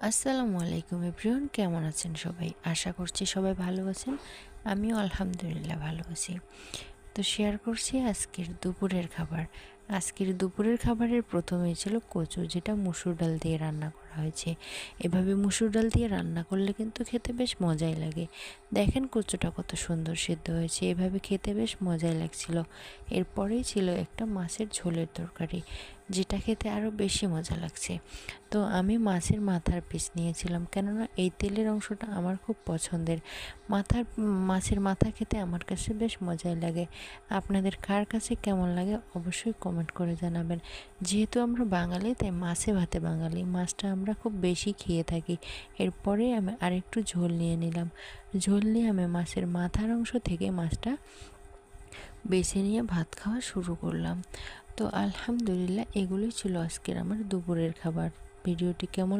আসসালামু আলাইকুম এভরিওয়ান, কেমন আছেন সবাই? আশা করছি সবাই ভালো আছেন। আমিও আলহামদুলিল্লাহ ভালো আছি। তো শেয়ার করছি আজকের দুপুরের খাবার। আজকের দুপুরের খাবারের প্রথমেই ছিল কচু, যেটা মুসুর ডাল দিয়ে রান্না করা হয়েছে। এভাবে মুসুর ডাল দিয়ে রান্না করলে কিন্তু খেতে বেশ মজাই লাগে। দেখেন কচুটা কত সুন্দর সিদ্ধ হয়েছে, এভাবে খেতে বেশ মজাই লাগছিল। এরপরেই ছিল একটা মাছের ঝোলের তরকারি, যেটা খেতে আরও বেশি মজা লাগছে। তো আমি মাছের মাথার পিস নিয়েছিলাম, কেননা এই তেলের অংশটা আমার খুব পছন্দের। মাছের মাথা খেতে আমার কাছে বেশ মজাই লাগে। আপনাদের কার কাছে কেমন লাগে অবশ্যই কমেন্ট করে জানাবেন। যেহেতু আমরা বাঙালি, তাই মাছে ভাতে বাঙালি, মাছটা আমরা খুব বেশি খেয়ে থাকি। এরপরে আমি আরেকটু ঝোল নিয়ে নিলাম। ঝোল নিয়ে আমি মাছের মাথার অংশ থেকে মাছটা বেছে নিয়ে ভাত খাওয়া শুরু করলাম। তো আলহামদুলিল্লাহ, এগুলোই ছিল আজকের আমার দুপুরের খাবার। ভিডিওটি কেমন